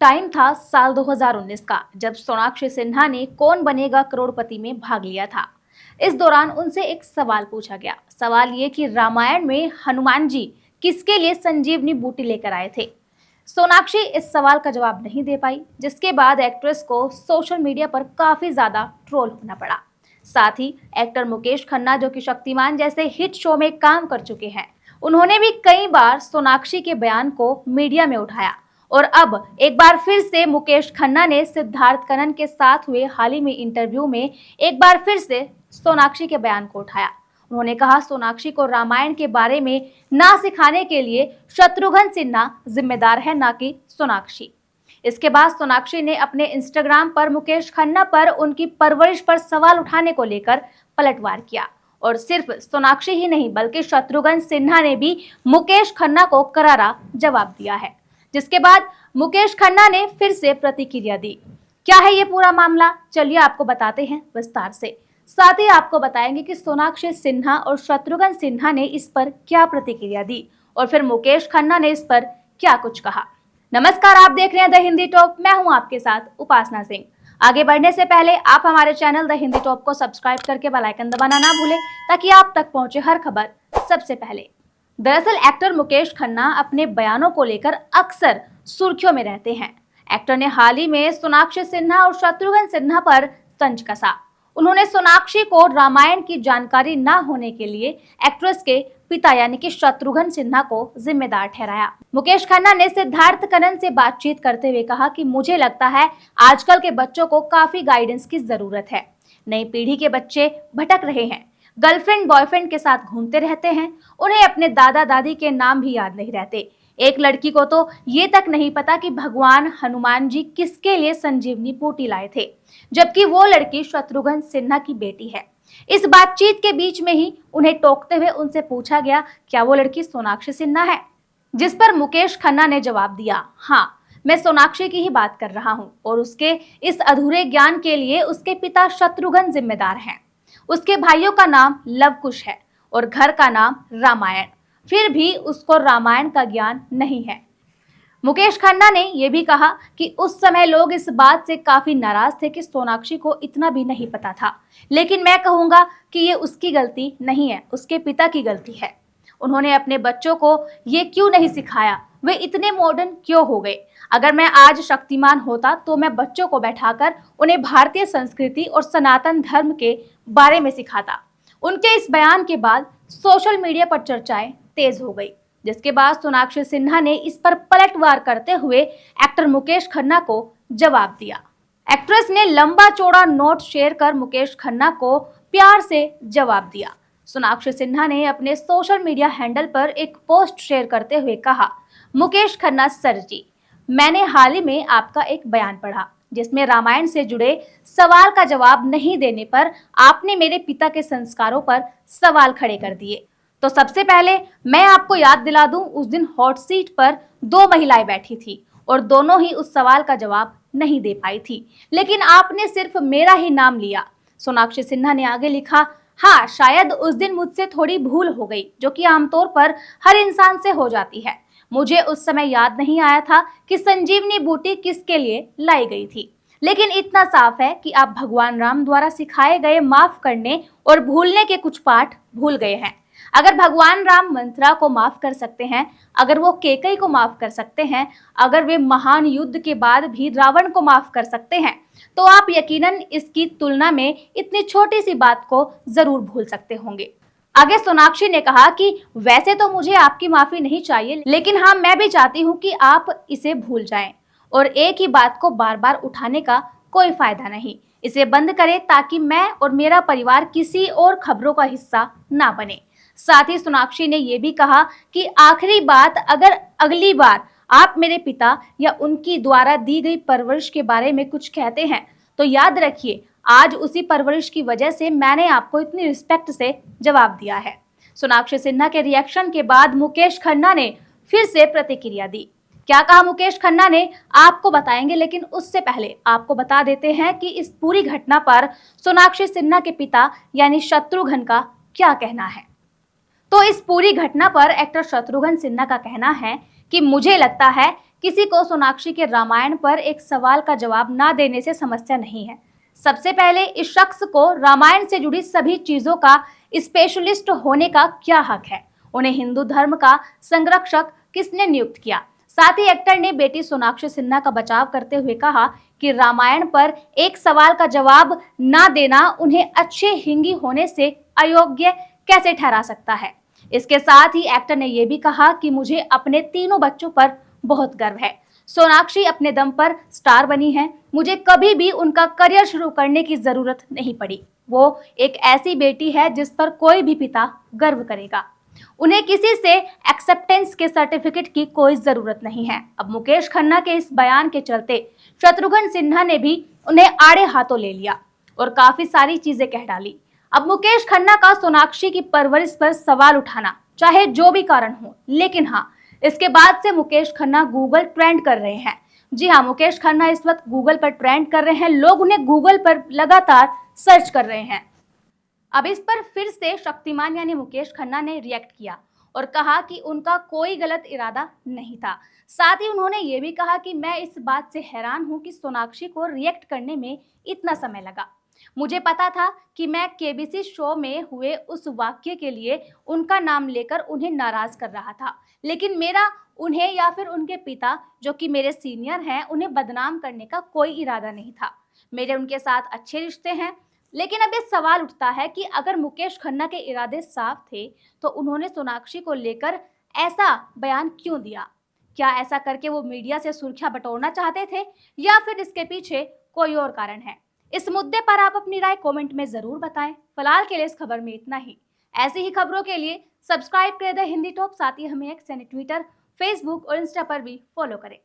Time था साल 2019 का, जब सोनाक्षी सिन्हा ने कौन बनेगा करोड़पति में भाग लिया था। इस दौरान उनसे एक सवाल पूछा गया। सवाल ये कि रामायण में हनुमान जी किसके लिए संजीवनी बूटी लेकर आए थे। सोनाक्षी इस सवाल का जवाब नहीं दे पाई, जिसके बाद एक्ट्रेस को सोशल मीडिया पर काफी ज्यादा ट्रोल होना पड़ा। साथ ही एक्टर मुकेश खन्ना, जो कि शक्तिमान जैसे हिट शो में काम कर चुके हैं, उन्होंने भी कई बार सोनाक्षी के बयान को मीडिया में उठाया। और अब एक बार फिर से मुकेश खन्ना ने सिद्धार्थ कनन के साथ हुए हाल ही में इंटरव्यू में एक बार फिर से सोनाक्षी के बयान को उठाया। उन्होंने कहा, सोनाक्षी को रामायण के बारे में ना सिखाने के लिए शत्रुघ्न सिन्हा जिम्मेदार है, ना कि सोनाक्षी। इसके बाद सोनाक्षी ने अपने इंस्टाग्राम पर मुकेश खन्ना पर उनकी परवरिश पर सवाल उठाने को लेकर पलटवार किया। और सिर्फ सोनाक्षी ही नहीं, बल्कि शत्रुघ्न सिन्हा ने भी मुकेश खन्ना को करारा जवाब दिया है, जिसके बाद मुकेश खन्ना ने फिर से प्रतिक्रिया दी। क्या है ये पूरा मामला, चलिए आपको बताते हैं विस्तार से। साथ ही आपको बताएंगे कि सोनाक्षी सिन्हा और शत्रुघ्न सिन्हा ने इस पर क्या प्रतिक्रिया दी और फिर मुकेश खन्ना ने इस पर क्या कुछ कहा। नमस्कार, आप देख रहे हैं द हिंदी टॉप। मैं हूं आपके साथ उपासना सिंह। आगे बढ़ने से पहले आप हमारे चैनल द हिंदी टॉप को सब्सक्राइब करके बेल आइकन दबाना ना भूलें, ताकि आप तक पहुंचे हर खबर सबसे पहले। दरअसल एक्टर मुकेश खन्ना अपने बयानों को लेकर अक्सर सुर्खियों में रहते हैं। एक्टर ने हाल ही में सोनाक्षी सिन्हा और शत्रुघ्न सिन्हा पर तंज कसा। उन्होंने सोनाक्षी को रामायण की जानकारी न होने के लिए एक्ट्रेस के पिता यानी कि शत्रुघ्न सिन्हा को जिम्मेदार ठहराया। मुकेश खन्ना ने सिद्धार्थ कनन से बातचीत करते हुए कहा कि मुझे लगता है आजकल के बच्चों को काफी गाइडेंस की जरूरत है। नई पीढ़ी के बच्चे भटक रहे हैं, गर्लफ्रेंड बॉयफ्रेंड के साथ घूमते रहते हैं, उन्हें अपने दादा दादी के नाम भी याद नहीं रहते। एक लड़की को तो ये तक नहीं पता कि भगवान हनुमान जी किसके लिए संजीवनी बूटी लाए थे, जबकि वो लड़की शत्रुघ्न सिन्हा की बेटी है। इस बातचीत के बीच में ही उन्हें टोकते हुए उनसे पूछा गया, क्या वो लड़की सोनाक्षी सिन्हा है, जिस पर मुकेश खन्ना ने जवाब दिया, हाँ, मैं सोनाक्षी की ही बात कर रहा हूँ और उसके इस अधूरे ज्ञान के लिए उसके पिता शत्रुघ्न जिम्मेदार हैं। उसके भाइयों का नाम लवकुश है और घर का नाम रामायण, फिर भी उसको रामायण का ज्ञान नहीं है। मुकेश खन्ना ने यह भी कहा कि उस समय लोग इस बात से काफी नाराज थे कि सोनाक्षी को इतना भी नहीं पता था, लेकिन मैं कहूंगा कि ये उसकी गलती नहीं है, उसके पिता की गलती है। उन्होंने अपने बच्चों को ये क्यों नहीं सिखाया, वे इतने मॉडर्न क्यों हो गए। अगर मैं आज शक्तिमान होता तो मैं बच्चों को बैठाकर उन्हें भारतीय संस्कृति और सनातन धर्म के बारे में सिखाता। उनके इस बयान के बाद सोशल मीडिया पर चर्चाएं तेज हो गई, जिसके बाद सोनाक्षी सिन्हा ने इस पर पलटवार करते हुए एक्टर मुकेश खन्ना को जवाब दिया। एक्ट्रेस ने लंबा चौड़ा नोट शेयर कर मुकेश खन्ना को प्यार से जवाब दिया। सोनाक्षी सिन्हा ने अपने सोशल मीडिया हैंडल पर एक पोस्ट शेयर करते हुए कहा, मुकेश खन्ना सर जी, मैंने हाल ही में आपका एक बयान पढ़ा जिसमें रामायण से जुड़े सवाल का जवाब नहीं देने पर आपने मेरे पिता के संस्कारों पर सवाल खड़े कर दिए। तो सबसे पहले मैं आपको याद दिला दूं, उस दिन हॉट सीट पर 2 महिलाएं बैठी थी और दोनों ही उस सवाल का जवाब नहीं दे पाई थी, लेकिन आपने सिर्फ मेरा ही नाम लिया। सोनाक्षी सिन्हा ने आगे लिखा, हाँ, शायद उस दिन मुझसे थोड़ी भूल हो गई, जो कि आमतौर पर हर इंसान से हो जाती है। मुझे उस समय याद नहीं आया था कि संजीवनी बूटी किसके लिए लाई गई थी, लेकिन इतना साफ है कि आप भगवान राम द्वारा सिखाए गए माफ करने और भूलने के कुछ पाठ भूल गए हैं। अगर भगवान राम मंथरा को माफ कर सकते हैं, अगर वो केकई को माफ कर सकते हैं, अगर वे महान युद्ध के बाद भी रावण को माफ कर सकते हैं, तो आप यकीनन इसकी तुलना में इतनी छोटी सी बात को जरूर भूल सकते होंगे। आगे सोनाक्षी ने कहा कि वैसे तो मुझे आपकी माफी नहीं चाहिए, लेकिन हाँ, मैं भी चाहती हूँ कि आप इसे भूल जाएं और एक ही बात को बार बार उठाने का कोई फायदा नहीं। इसे बंद करें ताकि मैं और मेरा परिवार किसी और खबरों का हिस्सा ना बने। साथ ही सोनाक्षी ने यह भी कहा कि आखिरी बात, अगर अगली बार आप मेरे पिता या उनकी द्वारा दी गई परवरिश के बारे में कुछ कहते हैं, तो याद रखिए आज उसी परवरिश की वजह से मैंने आपको इतनी रिस्पेक्ट से जवाब दिया है। सोनाक्षी सिन्हा के रिएक्शन के बाद मुकेश खन्ना ने फिर से प्रतिक्रिया दी। क्या कहा मुकेश खन्ना ने आपको बताएंगे, लेकिन उससे पहले आपको बता देते हैं कि इस पूरी घटना पर सोनाक्षी सिन्हा के पिता यानी शत्रुघ्न का क्या कहना है। तो इस पूरी घटना पर एक्टर शत्रुघ्न सिन्हा का कहना है कि मुझे लगता है किसी को सोनाक्षी के रामायण पर एक सवाल का जवाब ना देने से समस्या नहीं है। सबसे पहले इस शख्स को रामायण से जुड़ी सभी चीजों का स्पेशलिस्ट होने का क्या हक है? उन्हें हिंदू धर्म का संरक्षक किसने नियुक्त किया? साथ ही एक्टर ने बेटी सोनाक्षी सिन्हा का बचाव करते हुए कहा कि रामायण पर एक सवाल का जवाब ना देना उन्हें अच्छे हिंदी होने से अयोग्य कैसे ठहरा सकता है। इसके साथ ही एक्टर ने यह भी कहा कि मुझे अपने तीनों बच्चों पर बहुत गर्व है। सोनाक्षी अपने दम पर स्टार बनी है, मुझे कभी भी उनका करियर शुरू करने की जरूरत नहीं पड़ी। वो एक ऐसी बेटी है जिस पर कोई भी पिता गर्व करेगा। उन्हें किसी से एक्सेप्टेंस के सर्टिफिकेट की कोई जरूरत नहीं है। अब मुकेश खन्ना के इस बयान के चलते शत्रुघ्न सिन्हा ने भी उन्हें आड़े हाथों ले लिया और काफी सारी चीजें कह डाली। अब मुकेश खन्ना का सोनाक्षी की परवरिश पर सवाल उठाना, चाहे जो भी कारण हो, लेकिन हाँ, इसके बाद से मुकेश खन्ना गूगल ट्रेंड कर रहे हैं। जी हाँ, मुकेश खन्ना इस वक्त गूगल पर ट्रेंड कर रहे हैं। लोग उन्हें गूगल पर लगातार सर्च कर रहे हैं। अब इस पर फिर से शक्तिमान यानी मुकेश खन्ना ने रिएक्ट किया और कहा कि उनका कोई गलत इरादा नहीं था। साथ ही उन्होंने ये भी कहा कि मैं इस बात से हैरान हूं कि सोनाक्षी को रिएक्ट करने में इतना समय लगा। मुझे पता था कि मैं केबीसी शो में हुए उस वाक्य के लिए उनका नाम लेकर उन्हें नाराज कर रहा था, लेकिन मेरा उन्हें या फिर उनके पिता जो कि मेरे सीनियर हैं उन्हें बदनाम करने का कोई इरादा नहीं था। मेरे उनके साथ अच्छे रिश्ते हैं। लेकिन अब ये सवाल उठता है कि अगर मुकेश खन्ना के इरादे साफ थे तो उन्होंने सोनाक्षी को लेकर ऐसा बयान क्यों दिया? क्या ऐसा करके वो मीडिया से सुर्खियां बटोरना चाहते थे या फिर इसके पीछे कोई और कारण है? इस मुद्दे पर आप अपनी राय कमेंट में जरूर बताएं। फिलहाल के लिए इस खबर में इतना ही। ऐसी ही खबरों के लिए सब्सक्राइब करें द हिंदी टॉप, साथ ही हमें एक्स यानी ट्विटर, फेसबुक और इंस्टा पर भी फॉलो करें।